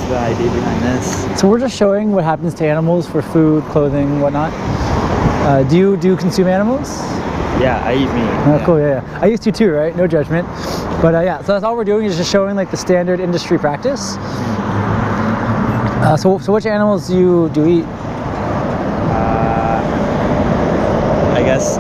the idea behind this. So we're just showing what happens to animals for food, clothing, whatnot. Do you consume animals? Yeah, I eat meat. Oh, cool, yeah. I used to too, right? No judgment. But yeah, so that's all we're doing is just showing like the standard industry practice. So which animals do you eat? I guess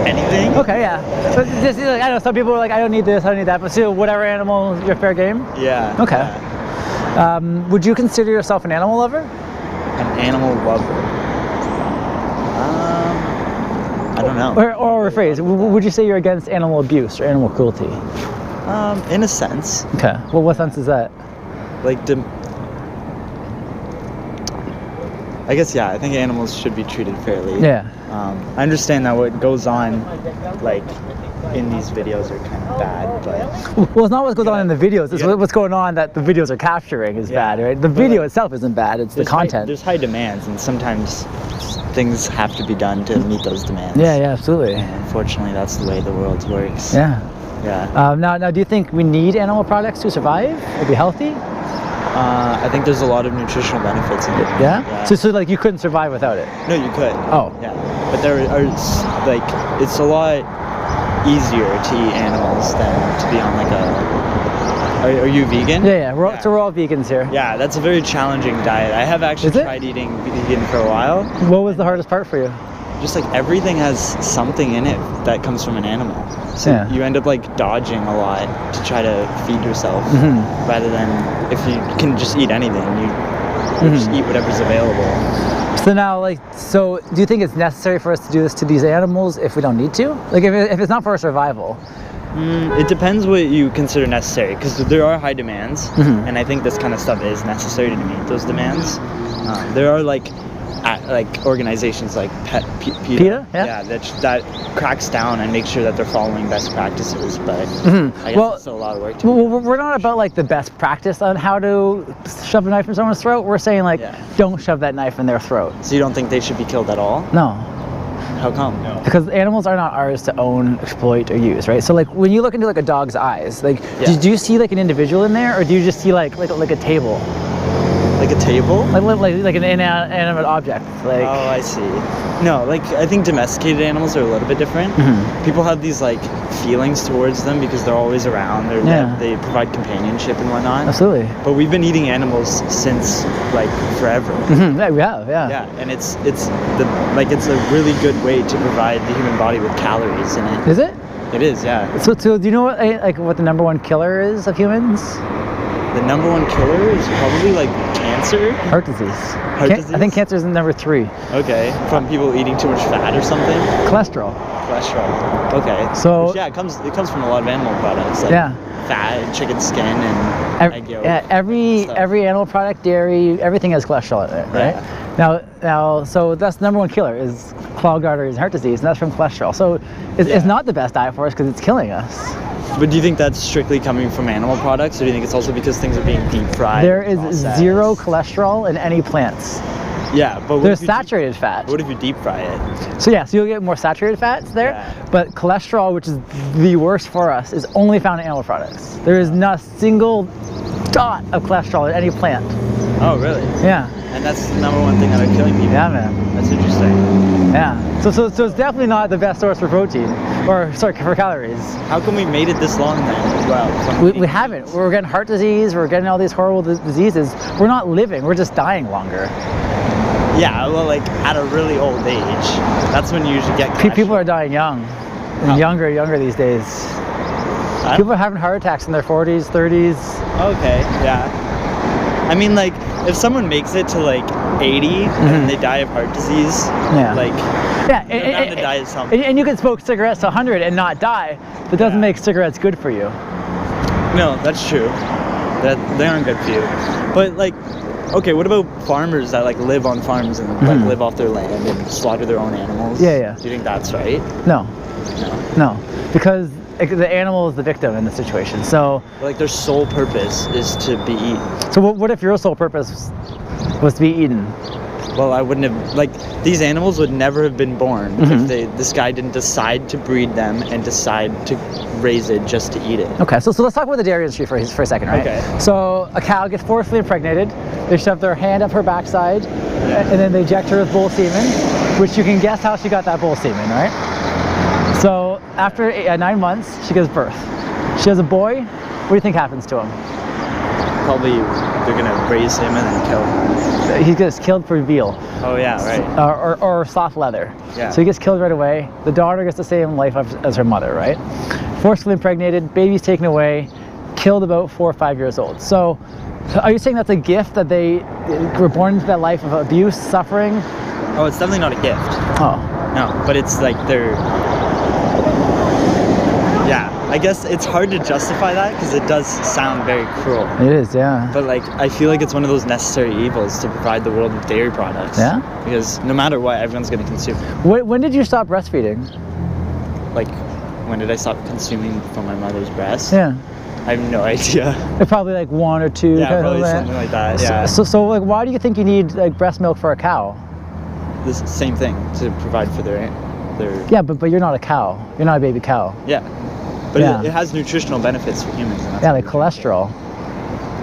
anything. Okay, yeah. So just, like, I know some people are like, I don't need this, I don't need that, but still, whatever animal, you're fair game? Yeah. Okay. Yeah. Would you consider yourself an animal lover? An animal lover? I don't know. Or rephrase, would you say you're against animal abuse or animal cruelty? In a sense. Okay. Well, what sense is that? Like, I guess, yeah, I think animals should be treated fairly. Yeah. I understand that what goes on, like, in these videos are kind of bad, but... Well, it's not what goes on in the videos, it's what's going on that the videos are capturing is bad, right? The video itself isn't bad, it's the content. There's high demands, and sometimes things have to be done to meet those demands. Yeah, absolutely. And unfortunately, that's the way the world works. Yeah. Yeah. Now, do you think we need animal products to survive or be healthy? I think there's a lot of nutritional benefits in it. Yeah? So like you couldn't survive without it? No, you could. Oh. Yeah. But there are, like, it's a lot easier to eat animals than to be on like a... Are you vegan? Yeah. So we're all vegans here. Yeah, that's a very challenging diet. I have actually tried eating vegan for a while. What was the hardest part for you? Just like everything has something in it that comes from an animal. So you end up like dodging a lot to try to feed yourself rather than if you can just eat anything, you just eat whatever's available. So now, so do you think it's necessary for us to do this to these animals if we don't need to? Like if it's not for our survival? It depends what you consider necessary, because there are high demands, and I think this kind of stuff is necessary to meet those demands. There are like organizations like PETA, that cracks down and makes sure that they're following best practices, but I guess it's still a lot of work to do. Well, we're not about like the best practice on how to shove a knife in someone's throat. We're saying like, don't shove that knife in their throat. So you don't think they should be killed at all? No. How come? No. Because animals are not ours to own, exploit, or use, right? So like when you look into like a dog's eyes, like do you see like an individual in there, or do you just see like a table? Like a table? Like an inanimate object. Like. Oh, I see. No, like I think domesticated animals are a little bit different. People have these like feelings towards them because they're always around. They provide companionship and whatnot. Absolutely. But we've been eating animals since like forever. Yeah, we have. Yeah. Yeah, and it's a really good way to provide the human body with calories in it. Is it? It is, yeah. So do you know what the number one killer is of humans? The number one killer is probably like cancer. Heart disease. I think cancer is number 3. Okay, from people eating too much fat or something. Cholesterol. Okay. So which, it comes from a lot of animal products. Like fat, chicken skin, and egg yolk. Yeah, every animal product, dairy, everything has cholesterol in it, right? Yeah. Now, so that's the number one killer is clogged arteries and heart disease, and that's from cholesterol. So it's not the best diet for us because it's killing us. But do you think that's strictly coming from animal products, or do you think it's also because things are being deep fried? There is zero cholesterol in any plants. Yeah, but there's saturated fat. What if you deep fry it? So so you'll get more saturated fats there, but cholesterol, which is the worst for us, is only found in animal products. There is not a single dot of cholesterol in any plant. Oh, really? Yeah. And that's the number one thing that are killing people. Yeah, man. That's interesting. Yeah. So it's definitely not the best source for protein, or sorry, for calories. How come we made it this long then? Well, we haven't. We're getting heart disease. We're getting all these horrible diseases. We're not living. We're just dying longer. Yeah, well, like at a really old age, that's when you usually get cholesterol. People are dying young, and younger these days. People are having heart attacks in their 40s, 30s. Okay, yeah. I mean, like, if someone makes it to like 80 and they die of heart disease, like, they're bound to die of something. And you can smoke cigarettes to 100 and not die, but it doesn't make cigarettes good for you. No, that's true. They aren't good for you. But like, okay, what about farmers that like live on farms and like live off their land and slaughter their own animals? Yeah. Do you think that's right? No, because the animal is the victim in the situation. So like their sole purpose is to be eaten. So what if your sole purpose was to be eaten? Well, I wouldn't have, like, these animals would never have been born if this guy didn't decide to breed them and decide to raise it just to eat it. Okay, so let's talk about the dairy industry for a second, right? Okay. So a cow gets forcefully impregnated, They shove their hand up her backside, and then they inject her with bull semen, which you can guess how she got that bull semen, right? So after 9 months, she gives birth. She has a boy. What do you think happens to him? Probably they're gonna raise him and then kill him. He gets killed for veal. Oh yeah, right. Or soft leather. Yeah. So he gets killed right away. The daughter gets the same life as her mother, right? Forcefully impregnated, baby's taken away, killed about 4 or 5 years old. So are you saying that's a gift that they were born into that life of abuse, suffering? Oh, it's definitely not a gift. Oh. No, but it's like they're... Yeah, I guess it's hard to justify that because it does sound very cruel. It is, yeah. But like, I feel like it's one of those necessary evils to provide the world with dairy products. Yeah? Because no matter what, everyone's going to consume. When did you stop breastfeeding? Like, when did I stop consuming from my mother's breast? Yeah. I have no idea. Probably like 1 or 2. Yeah, probably something like that, yeah. So like, why do you think you need like breast milk for a cow? The same thing, to provide for their... Yeah, but you're not a cow. You're not a baby cow. Yeah. But yeah. it has nutritional benefits for humans. And that's yeah, like cholesterol.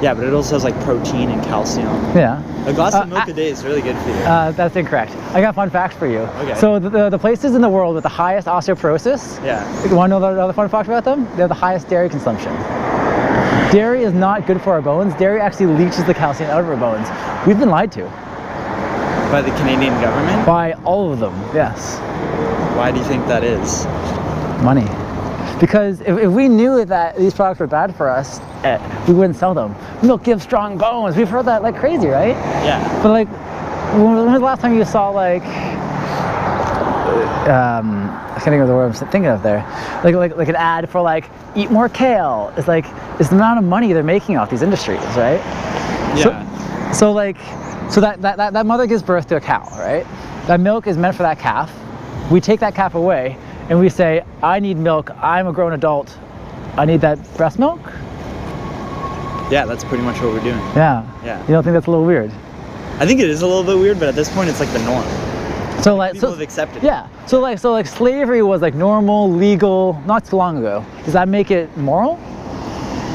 Yeah, but it also has like protein and calcium. Yeah. A glass of milk a day is really good for you. That's incorrect. I got fun facts for you. Okay. So the places in the world with the highest osteoporosis, yeah. You want to know the other fun fact about them? They have the highest dairy consumption. Dairy is not good for our bones. Dairy actually leaches the calcium out of our bones. We've been lied to. By the Canadian government? By all of them, yes. Why do you think that is? Money. Because if we knew that these products were bad for us, we wouldn't sell them. Milk gives strong bones. We've heard that like crazy, right? Yeah. But like, when was the last time you saw like, I can't think of the word I'm thinking of there. Like an ad for like, eat more kale. It's like, it's the amount of money they're making off these industries, right? Yeah. So that mother gives birth to a cow, right? That milk is meant for that calf. We take that calf away and we say, I need milk, I'm a grown adult, I need that breast milk? Yeah, that's pretty much what we're doing. Yeah. Yeah. You don't think that's a little weird? I think it is a little bit weird, but at this point it's like the norm. So like people have accepted it. Yeah. So like slavery was like normal, legal, not too long ago. Does that make it moral?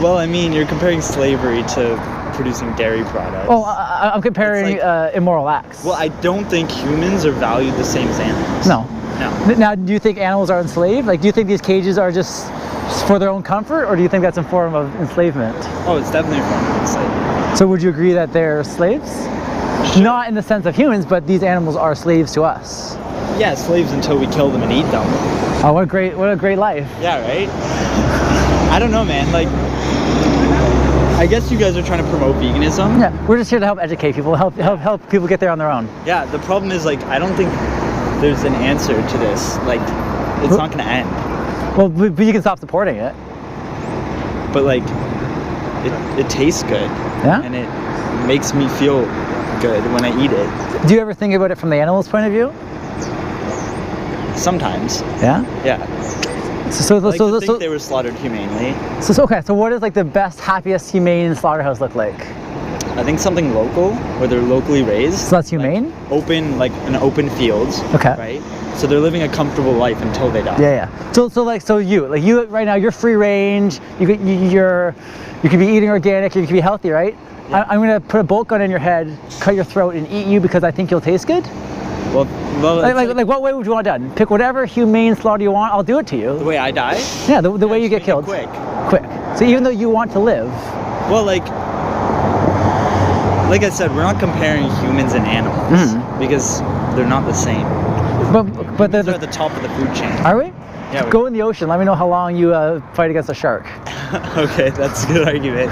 Well, I mean, you're comparing slavery to producing dairy products. Oh, I'm comparing like, immoral acts. Well, I don't think humans are valued the same as animals. No. No. Now, do you think animals are enslaved? Like, do you think these cages are just for their own comfort, or do you think that's a form of enslavement? Oh, it's definitely a form of enslavement. So would you agree that they're slaves? Sure. Not in the sense of humans, but these animals are slaves to us. Yeah, slaves until we kill them and eat them. Oh, what a great life. Yeah, right? I don't know, man. Like, I guess you guys are trying to promote veganism. Yeah, we're just here to help educate people, help people get there on their own. Yeah, the problem is, like, I don't think there's an answer to this. Like, it's not gonna end. Well, but you can stop supporting it. But like, it tastes good. Yeah. And it makes me feel good when I eat it. Do you ever think about it from the animal's point of view? Sometimes. Yeah. Yeah. So I think they were slaughtered humanely. So okay. So what does like the best, happiest, humane slaughterhouse look like? I think something local, where they're locally raised. So that's humane? Like an open fields. Okay. Right? So they're living a comfortable life until they die. Yeah, yeah. So you right now, you're free range, you could be eating organic, you could be healthy, right? Yeah. I'm gonna put a bolt gun in your head, cut your throat, and eat you because I think you'll taste good? Well like what way would you want it done? Pick whatever humane slaughter you want, I'll do it to you. The way I die? Yeah, the way you get killed. Quick. So even though you want to live. Well, like I said, we're not comparing humans and animals because they're not the same. But they're at the top of the food chain. Are we? Yeah. Go in the ocean. Let me know how long you fight against a shark. Okay, that's a good argument.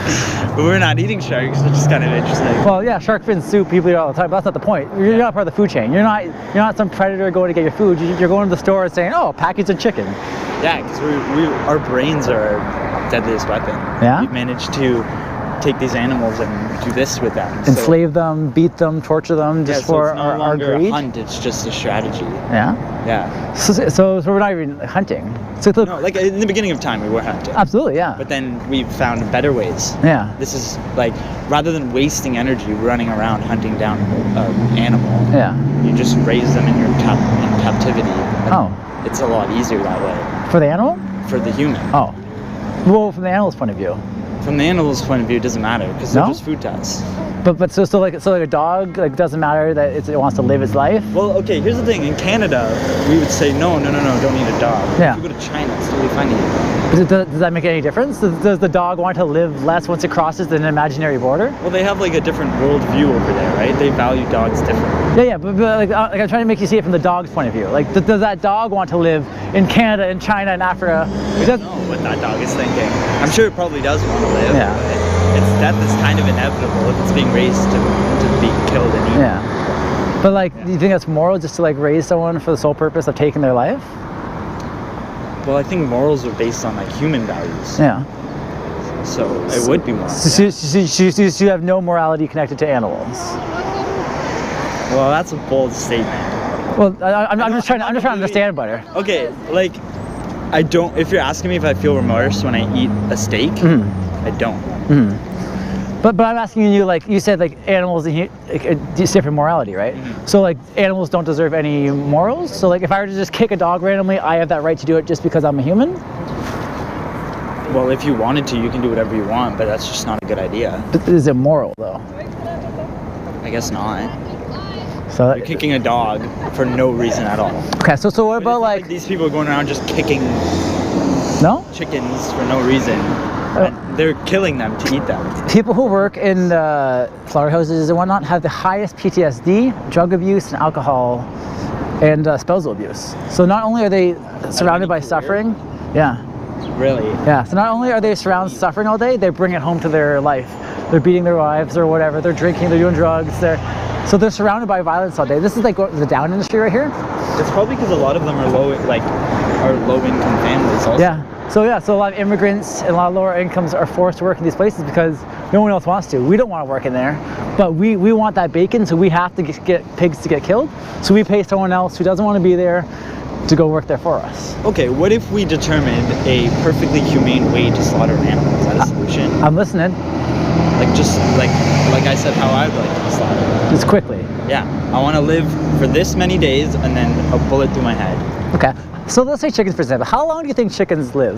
But we're not eating sharks, which is kind of interesting. Well, yeah, shark fin soup, people eat it all the time, but that's not the point. You're not part of the food chain. You're not some predator going to get your food. You're going to the store and saying, oh, package of chicken. Yeah, because our brains are our deadliest weapon. Yeah? We've managed to take these animals and do this with them. Enslave them, beat them, torture them just for it's no our longer greed? a hunt, it's just a strategy. Yeah? Yeah. So we're not even hunting. So no, like in the beginning of time we were hunting. Absolutely, yeah. But then we found better ways. Yeah. This is like, rather than wasting energy running around hunting down an animal, yeah, you just raise them in captivity. Oh. It's a lot easier that way. For the animal? For the human. Oh. Well, from the animal's point of view. from the animal's point of view, it doesn't matter because they're No? just food to us. But so like a dog like doesn't matter that it wants to live its life. Well, okay, here's the thing. In Canada, we would say no, don't eat a dog. Yeah. If you go to China, it's totally fine to eat a dog. Does that make any difference? Does the dog want to live less once it crosses an imaginary border? Well, they have like a different world view over there, right? They value dogs differently. Yeah, but like I'm trying to make you see it from the dog's point of view. Like, does that dog want to live in Canada, in China, in Africa? I don't know what that dog is thinking. I'm sure it probably does want to live. Yeah. But death is kind of inevitable if it's being raised to be killed and eaten. Yeah. But like, do you think that's moral just to like raise someone for the sole purpose of taking their life? Well, I think morals are based on like human values. Yeah. So it would be moral. So you have no morality connected to animals. Well, that's a bold statement. Well, I'm just trying to understand better. Okay, like I don't. If you're asking me if I feel remorse when I eat a steak, I don't. But I'm asking you, like you said, like animals it's different morality, right? So like animals don't deserve any morals. So like if I were to just kick a dog randomly, I have that right to do it just because I'm a human. Well, if you wanted to, you can do whatever you want, but that's just not a good idea. But is it moral though? I guess not. So You're kicking a dog for no reason at all. okay, so what But about it's not like these people going around just kicking no? chickens for no reason? And they're killing them to eat them. People who work in slaughterhouses and whatnot have the highest PTSD, drug abuse, and alcohol, and spousal abuse. So not only are they surrounded by suffering, yeah. Really? Yeah, so not only are they surrounded suffering all day, they bring it home to their life. They're beating their wives or whatever, they're drinking, they're doing drugs, so they're surrounded by violence all day. This is like the down industry right here. It's probably because a lot of them are low income families also. Yeah. So a lot of immigrants and a lot of lower incomes are forced to work in these places because no one else wants to. We don't want to work in there, but we want that bacon, so we have to get pigs to get killed. So we pay someone else who doesn't want to be there to go work there for us. Okay, what if we determined a perfectly humane way to slaughter an animal? Is that a solution? I'm listening. Like just like I said, how I'd like to be slaughtered. Just quickly. Yeah, I want to live for this many days and then a bullet through my head. Okay. So let's say chickens, for example. How long do you think chickens live?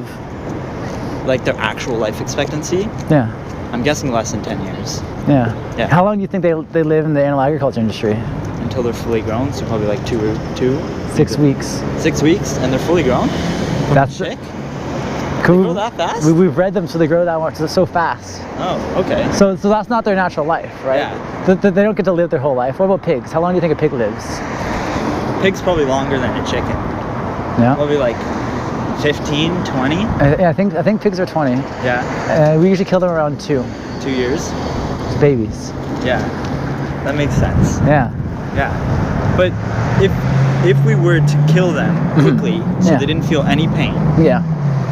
Like their actual life expectancy? Yeah. I'm guessing less than 10 years. Yeah. Yeah. How long do you think they live in the animal agriculture industry? Until they're fully grown, so probably like 6 weeks. 6 weeks, and they're fully grown? From That's chick? Cool. They grow that fast? We've read them, so they grow that much, so fast. Oh, okay. So that's not their natural life, right? Yeah. They don't get to live their whole life. What about pigs? How long do you think a pig lives? Pig's probably longer than a chicken. Yeah. Probably like 15, 20? Yeah, I think pigs are 20. Yeah. We usually kill them around 2. 2 years? Just babies. Yeah. That makes sense. Yeah. Yeah. But if we were to kill them quickly so Yeah. they didn't feel any pain, Yeah.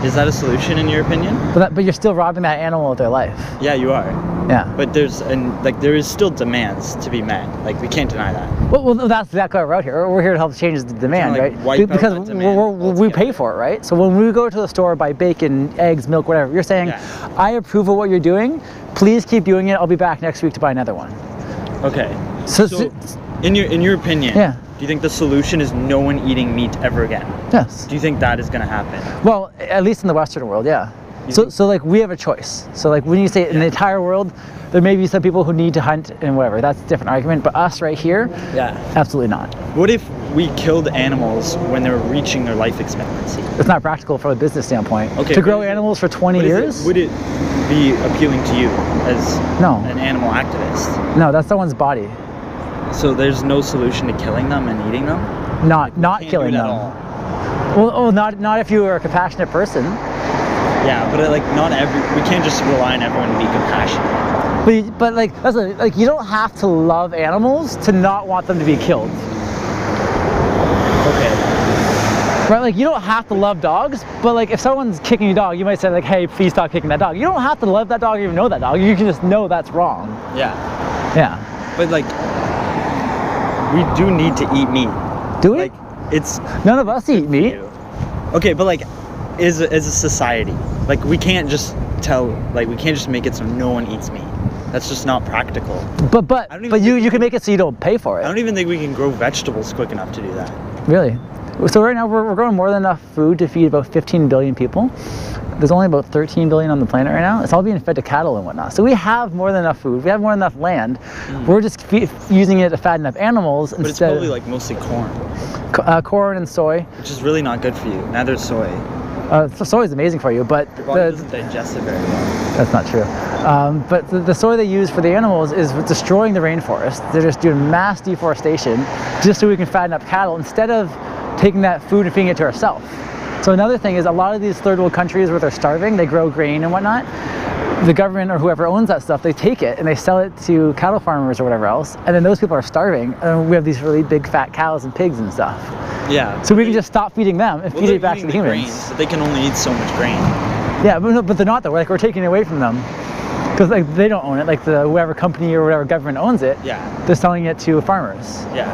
is that a solution in your opinion? But you're still robbing that animal of their life. Yeah, you are. Yeah. But there is still demands to be met. Like we can't deny that. Well, that's exactly why we're out here. We're here to help change the demand, Kinda like right? wipe out Because that demand we altogether. pay for it, right? So when we go to the store, buy bacon, eggs, milk, whatever, you're saying, Yeah. I approve of what you're doing. Please keep doing it. I'll be back next week to buy another one. Okay. So in your opinion, Yeah. do you think the solution is no one eating meat ever again? yes. Do you think that is going to happen? Well, at least in the Western world, yeah. So like we have a choice. So like when you say in the entire world, there may be some people who need to hunt and whatever. That's a different argument. But us right here, Yeah. absolutely not. What if we killed animals when they're reaching their life expectancy? It's not practical from a business standpoint. Okay, To grow but is it- animals for 20 But years? would it be appealing to you as No. an animal activist? No, that's someone's body. So there's no solution to killing them and eating them? Not Can't killing do it them. at all. Well, not if you are a compassionate person. Yeah, but we can't just rely on everyone to be compassionate. But like you don't have to love animals to not want them to be killed. Okay. Right? Like you don't have to love dogs, but like if someone's kicking a dog, you might say like, hey, please stop kicking that dog. You don't have to love that dog or even know that dog. You can just know that's wrong. Yeah. Yeah. But like, we do need to eat meat. Do we? Like, it's None of us eat meat. okay, but like, as a society, like we can't just make it so no one eats meat. That's just not practical. But I don't even you can make it so you don't pay for I it. don't even think we can grow vegetables quick enough to do that. Really? So right now we're growing more than enough food to feed about 15 billion people. There's only about 13 billion on the planet right now. It's all being fed to cattle and whatnot. So we have more than enough food. We have more than enough land. We're just using it to fatten up animals But instead. it's probably like mostly corn, Corn and soy. which is really not good for you. Neither is soy. Soy is amazing for you, but Your body doesn't digest it very well. that's not true. But the soy they use for the animals is destroying the rainforest. They're just doing mass deforestation just so we can fatten up cattle instead of taking that food and feeding it to ourselves. So another thing is a lot of these third world countries where they're starving, they grow grain and whatnot. The government or whoever owns that stuff, they take it and they sell it to cattle farmers or whatever else. And then those people are starving. And we have these really big fat cows and pigs and stuff. Yeah. So we can just stop feeding them and feed it back to the humans. Grains, but they can only eat so much grain. Yeah, but they're not though. We're taking it away from them. Because like they don't own it, like whoever company or whatever government owns it, Yeah. they're selling it to farmers. Yeah.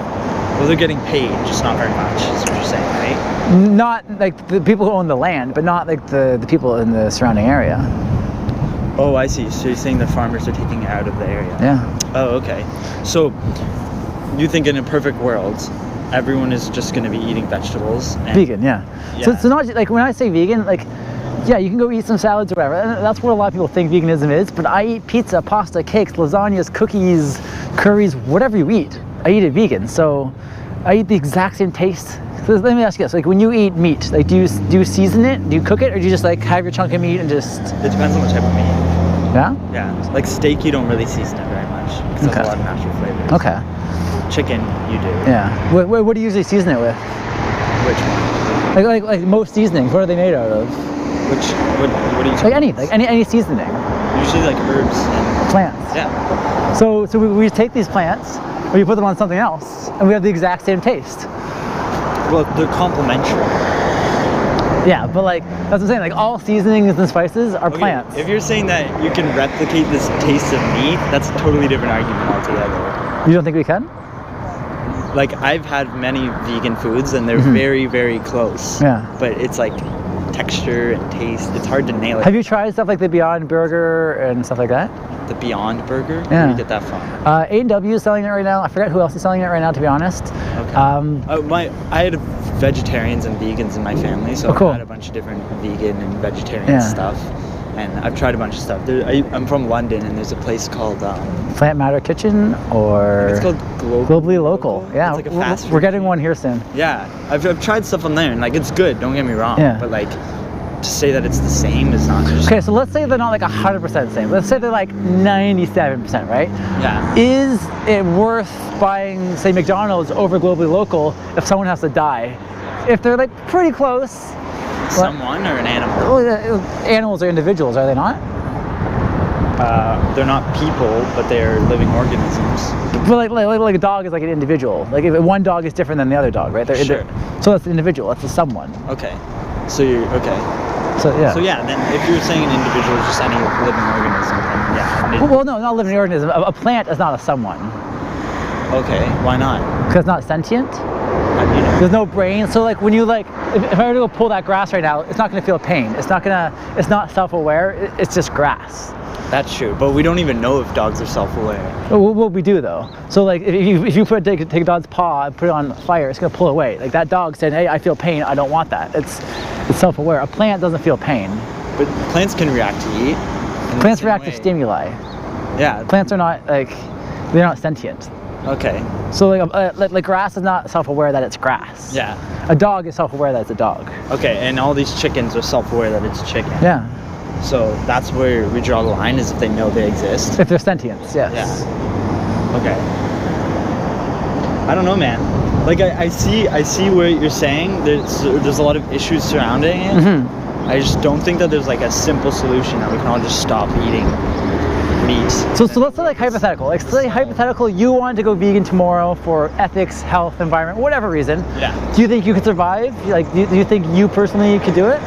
Well, they're getting paid, just not very much, is what you're saying, right? Not like the people who own the land, but not like the people in the surrounding area. Oh, I see. So you're saying the farmers are taking it out of the area? Yeah. Oh, okay. So you think in a perfect world, everyone is just going to be eating vegetables? And Vegan, yeah. Yeah. So not like when I say vegan, like yeah, you can go eat some salads or whatever. And that's what a lot of people think veganism is. But I eat pizza, pasta, cakes, lasagnas, cookies, curries, whatever you eat. I eat it vegan. So I eat the exact same taste. So let me ask you this: like when you eat meat, like do you season it? Do you cook it, or do you just like have your chunk of meat and just? It depends on the type of meat. Yeah. Yeah. Like steak, you don't really season it very much because it has a lot of natural flavors. Okay. Chicken, you do. Yeah. What do you usually season it with? Which one? Like most seasonings, what are they made out of? What do you? Like any seasoning. Usually like herbs and Plants. yeah. So we take these plants, or we put them on something else, and we have the exact same taste. Well, they're complementary. Yeah, but like that's what I'm saying. Like all seasonings and spices are Okay, plants. If you're saying that you can replicate this taste of meat, that's a totally different argument altogether. You don't think we can? Like I've had many vegan foods and they're very, very close. Yeah. But it's like texture and taste. It's hard to nail it. Have you tried stuff like the Beyond Burger and stuff like that? The Beyond Burger? Yeah. Where do you get that from? A&W is selling it right now. I forget who else is selling it right now, to be honest. Okay. I had vegetarians and vegans in my family, so cool. I've had a bunch of different vegan and vegetarian stuff. And I've tried a bunch of stuff. I'm from London, and there's a place called Plant Matter Kitchen, or it's called Globally Local. Yeah, it's like a fast food we're getting chain. one here soon. Yeah, I've tried stuff on there, and like it's good. Don't get me wrong. Yeah. But like to say that it's the same is not. Just, Okay, so let's say they're not like 100% the same. Let's say they're like 97%, right? Yeah. Is it worth buying, say, McDonald's over Globally Local if someone has to die? If they're like pretty close. Someone or an animal? Well, animals are individuals, are they not? They're not people, but they're living organisms. But like a dog is like an individual. Like if one dog is different than the other dog, right? Sure. So that's an individual. That's a someone. Okay. So you're okay. So yeah. So yeah, then if you're saying an individual is just any living organism, then yeah. Well, no, not a living organism. A plant is not a someone. Okay. Why not? Because it's not sentient. How do you know? There's no brain. So like when you like, if I were to go pull that grass right now, it's not going to feel pain. It's not self-aware. It's just grass. That's true, but we don't even know if dogs are self-aware. Well, we do though. So like if you take a dog's paw and put it on fire, it's going to pull away. Like that dog said, hey, I feel pain. I don't want that. It's self-aware. A plant doesn't feel pain. But plants can react to heat. Plants react to stimuli. Yeah. Plants are not like, they're not sentient. Okay. So like grass is not self-aware that it's grass. Yeah. A dog is self-aware that it's a dog. Okay, and all these chickens are self-aware that it's chicken. Yeah. So that's where we draw the line, is if they know they exist. If they're sentient, yes. Yeah. Okay. I don't know, man. Like I see what you're saying. There's a lot of issues surrounding it. Mm-hmm. I just don't think that there's like a simple solution that we can all just stop eating meat. So let's say like hypothetical. Like say hypothetical, you wanted to go vegan tomorrow for ethics, health, environment, whatever reason. Yeah. Do you think you could survive? Like, do you think you personally could do it?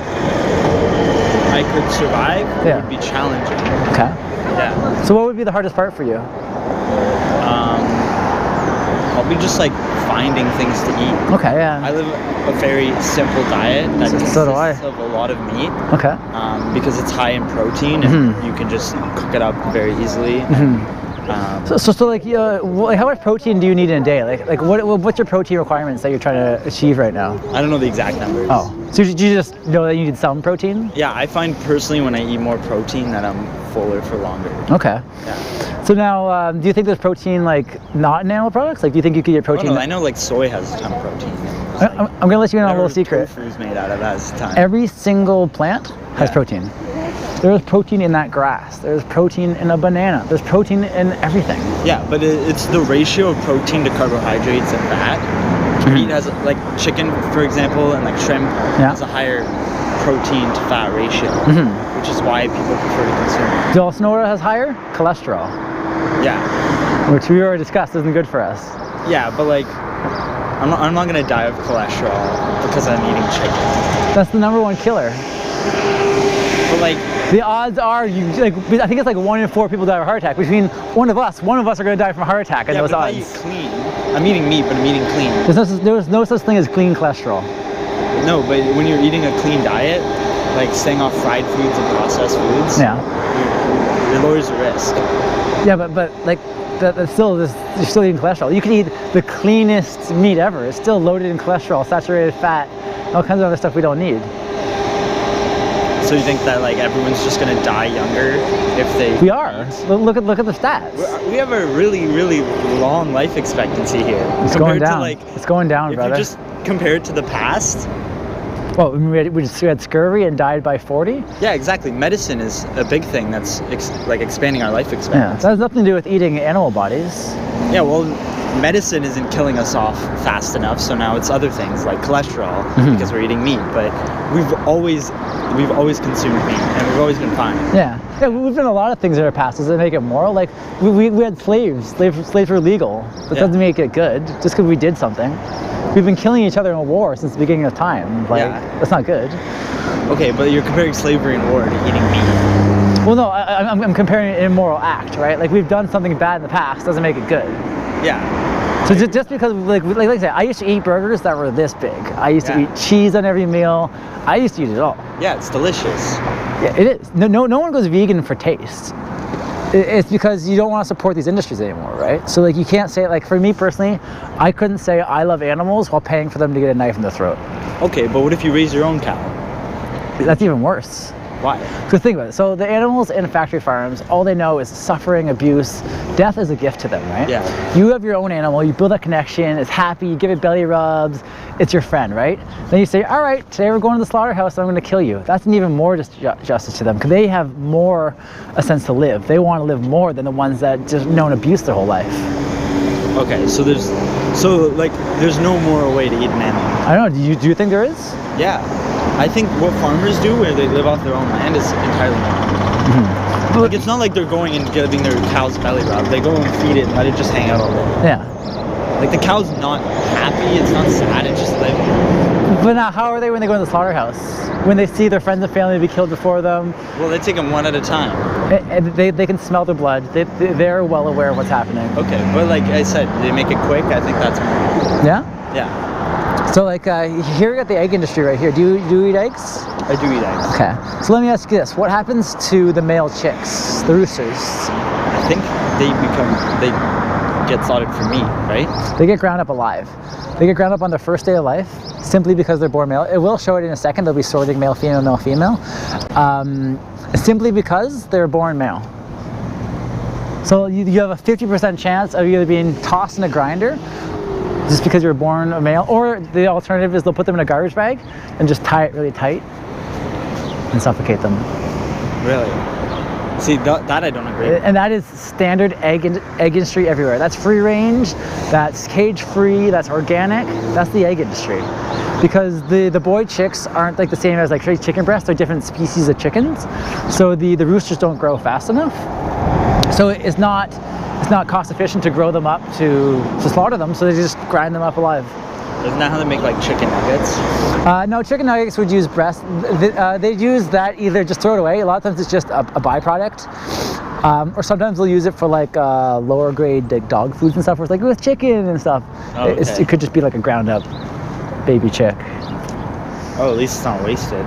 I could survive. Yeah. It would be challenging. Okay. Yeah. So what would be the hardest part for you? Probably just like finding things to eat. Okay, yeah. I live a very simple diet that consists So do I. of a lot of meat. Okay. Because it's high in protein and you can just cook it up very easily. So like, how much protein do you need in a day? Like what's your protein requirements that you're trying to achieve right now? I don't know the exact numbers. Oh, so you just know that you need some protein? Yeah, I find personally when I eat more protein that I'm fuller for longer. Okay. Yeah. So now, do you think there's protein like not in animal products? Like, do you think you could get protein? Oh, no, I know like soy has a ton of protein. I'm gonna let you in on a little secret. Tofu's made out of has a ton. Every single plant has protein. There's protein in that grass. There's protein in a banana. There's protein in everything. Yeah, but it's the ratio of protein to carbohydrates and fat. Meat has, like chicken, for example, and like shrimp has a higher protein to fat ratio, which is why people prefer to consume it. Do you also know what has higher? Cholesterol. Yeah. Which we already discussed isn't good for us. Yeah, but like, I'm not gonna die of cholesterol because I'm eating chicken. That's the #1 killer. But like, the odds are, I think it's like 1 in 4 people die of a heart attack. Between one of us are going to die from a heart attack. And those odds. If I eat clean, I'm eating meat, but I'm eating clean. There's no such thing as clean cholesterol. No, but when you're eating a clean diet, like staying off fried foods and processed foods, it lowers the risk. Yeah, but like that's still you're still eating cholesterol. You can eat the cleanest meat ever. It's still loaded in cholesterol, saturated fat, all kinds of other stuff we don't need. So you think that like everyone's just gonna die younger if they? We are. Look at the stats. We have a really long life expectancy here. It's going down. It's going down, brother. If you just compare it to the past. Well, we had scurvy and died by 40. Yeah, exactly. Medicine is a big thing that's expanding our life expectancy. Yeah, that has nothing to do with eating animal bodies. Yeah, well, medicine isn't killing us off fast enough, so now it's other things like cholesterol because we're eating meat. But we've always consumed meat, and we've always been fine. Yeah, we've done a lot of things in our past. Does it make it moral? Like we had slaves. Slaves were legal. That doesn't make it good just because we did something. We've been killing each other in a war since the beginning of time. Like, that's not good. Okay, but you're comparing slavery and war to eating meat. Well, no, I'm comparing an immoral act, right? Like, we've done something bad in the past doesn't make it good. Yeah. So just because, like I said, I used to eat burgers that were this big. I used to eat cheese on every meal. I used to eat it all. Yeah, it's delicious. Yeah, it is. No one goes vegan for taste. It's because you don't want to support these industries anymore, right? So like you can't say, like for me personally, I couldn't say I love animals while paying for them to get a knife in the throat. Okay, but what if you raise your own cow? That's even worse. Why? Because think about it. So the animals in factory farms, all they know is suffering, abuse. Death is a gift to them, right? Yeah. You have your own animal, you build that connection, it's happy, you give it belly rubs, it's your friend, right? Then you say, all right, today we're going to the slaughterhouse, I'm going to kill you. That's an even more justice to them because they have more a sense to live. They want to live more than the ones that just known abuse their whole life. Okay, so there's no moral way to eat an animal. I don't know. Do you think there is? Yeah. I think what farmers do where they live off their own land is entirely normal. Like it's not like they're going and giving their cows belly rub. They go and feed it and let it just hang out all day. Yeah. Like the cow's not happy, it's not sad, it's just living. But now how are they when they go to the slaughterhouse? When they see their friends and family be killed before them? Well, they take them one at a time. And they can smell their blood. They're well aware of what's happening. Okay, but like I said, they make it quick. I think that's more. Yeah? Yeah. So like here we got the egg industry right here. Do you eat eggs? I do eat eggs. Okay. So let me ask you this. What happens to the male chicks, the roosters? I think they get slaughtered for meat, right? They get ground up alive. They get ground up on their first day of life simply because they're born male. It will show it in a second. They'll be sorting male, female, simply because they're born male. So you have a 50% chance of either being tossed in a grinder just because you're born a male, or the alternative is they'll put them in a garbage bag and just tie it really tight and suffocate them. Really? See, that I don't agree with. And that is standard egg industry everywhere. That's free range, that's cage free, that's organic, that's the egg industry. Because the boy chicks aren't like the same as like straight chicken breasts, they're different species of chickens. So the roosters don't grow fast enough. So it's not cost efficient to grow them up to slaughter them, so they just grind them up alive. Isn't that how they make like chicken nuggets? No, chicken nuggets would use breast. They'd use that either just throw it away. A lot of times it's just a byproduct. Or sometimes they'll use it for like lower grade like dog foods and stuff where it's like with chicken and stuff. Oh, okay. It could just be like a ground up baby chick. Oh, at least it's not wasted.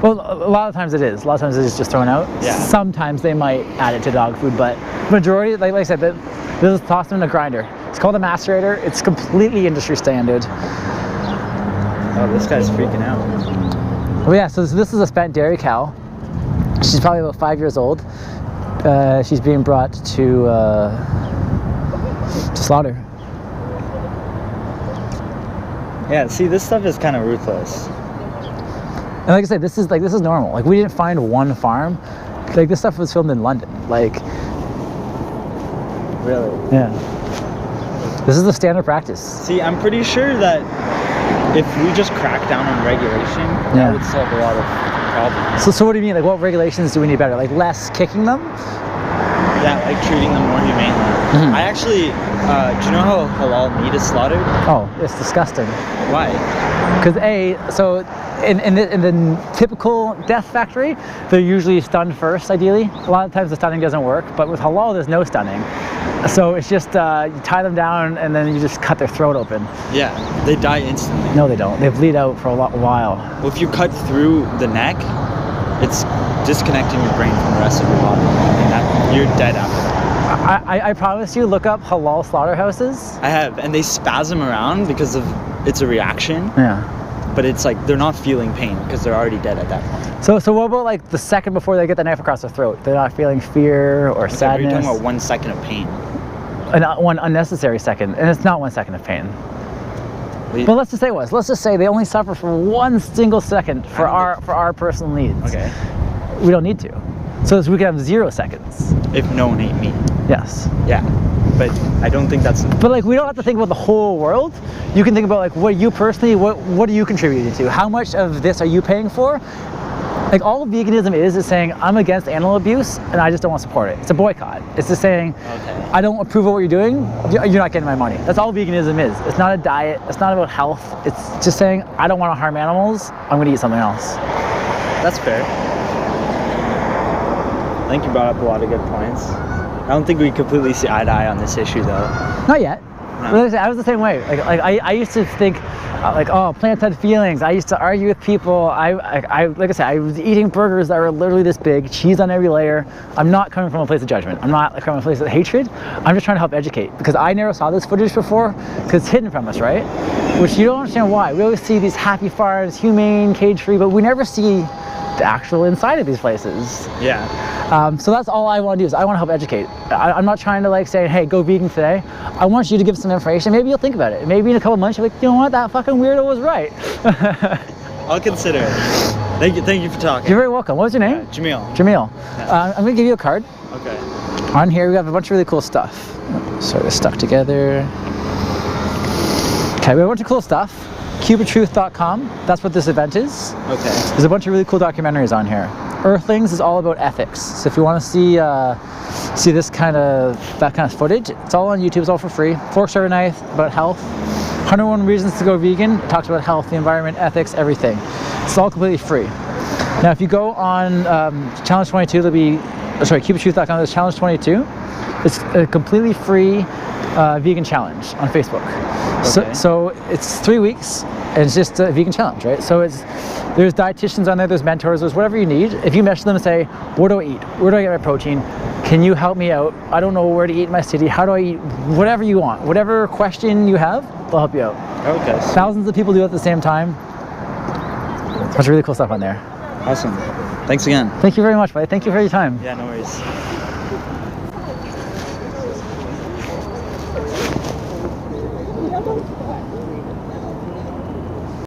Well, a lot of times it is. A lot of times it's just thrown out. Yeah. Sometimes they might add it to dog food, but majority, like I said, this is tossed in a grinder. It's called a macerator. It's completely industry standard. Oh, this guy's freaking out. Oh yeah, so this is a spent dairy cow. She's probably about 5 years old. She's being brought to slaughter. Yeah, see, this stuff is kind of ruthless. And like I said, this is normal. Like, we didn't find one farm. Like, this stuff was filmed in London. Like, really? Yeah. This is the standard practice. See, I'm pretty sure that if we just crack down on regulation, that would solve a lot of problems. So what do you mean? Like, what regulations do we need better? Like, less kicking them? Yeah, like treating them more humanely. I actually, do you know how halal meat is slaughtered? Oh, it's disgusting. Why? Because so in the typical death factory, they're usually stunned first, ideally. A lot of times the stunning doesn't work, but with halal, there's no stunning. So it's just, you tie them down and then you just cut their throat open. Yeah, they die instantly. No, they don't. They bleed out for a while. Well, if you cut through the neck, it's disconnecting your brain from the rest of your body. And you're dead after that. I promise you, look up halal slaughterhouses. I have, and they spasm around because it's a reaction. Yeah. But it's like they're not feeling pain because they're already dead at that point. So what about like the second before they get the knife across their throat? They're not feeling fear or sadness? You're talking about 1 second of pain. One unnecessary second, and it's not 1 second of pain. But let's just say it was. Let's just say they only suffer for 1 single second for our personal needs. Okay. We don't need to. So we could have 0 seconds. If no one ate meat. Yes. Yeah. But I don't think that's... But like, we don't have to think about the whole world. You can think about like, what you personally, what are you contributing to? How much of this are you paying for? Like, all veganism is saying, I'm against animal abuse and I just don't want to support it. It's a boycott. It's just saying, okay, I don't approve of what you're doing, you're not getting my money. That's all veganism is. It's not a diet, it's not about health. It's just saying, I don't want to harm animals, I'm going to eat something else. That's fair. I think you brought up a lot of good points. I don't think we completely see eye to eye on this issue, though. Not yet. No. I was the same way. Like I used to think, like, oh, plants had feelings. I used to argue with people. Like I said, I was eating burgers that were literally this big, cheese on every layer. I'm not coming from a place of judgment. I'm not coming from a place of hatred. I'm just trying to help educate, because I never saw this footage before, because it's hidden from us, right? Which you don't understand why. We always see these happy farms, humane, cage-free, but we never see the actual inside of these places. Yeah. So that's all I want to do, is I want to help educate. I'm not trying to like say, hey, go vegan today. I want you to give some information. Maybe you'll think about it. Maybe in a couple months you're like, you know what, that fucking weirdo was right. I'll consider it. Thank you for talking. You're very welcome. What was your name? Jamil. Jamil. Yeah. I'm gonna give you a card. Okay. On here we have a bunch of really cool stuff. Sort of stuck together. Okay, we have a bunch of cool stuff. CubeOfTruth.com. That's what this event is. Okay. There's a bunch of really cool documentaries on here. Earthlings is all about ethics. So if you want to see this kind of footage, it's all on YouTube. It's all for free. Fork Server Knife, about health. 101 Reasons to Go Vegan. It talks about health, the environment, ethics, everything. It's all completely free. Now, if you go on Challenge 22, there'll be, CubeOfTruth.com. There's Challenge 22. It's a completely free vegan challenge on Facebook. Okay. So it's 3 weeks, and it's just a vegan challenge, right? So there's dietitians on there, there's mentors, there's whatever you need. If you message them and say, what do I eat? Where do I get my protein? Can you help me out? I don't know where to eat in my city. How do I eat? Whatever you want. Whatever question you have, they'll help you out. Okay. Thousands of people do it at the same time. There's a bunch of really cool stuff on there. Awesome. Thanks again. Thank you very much, buddy. Thank you for your time. Yeah, no worries.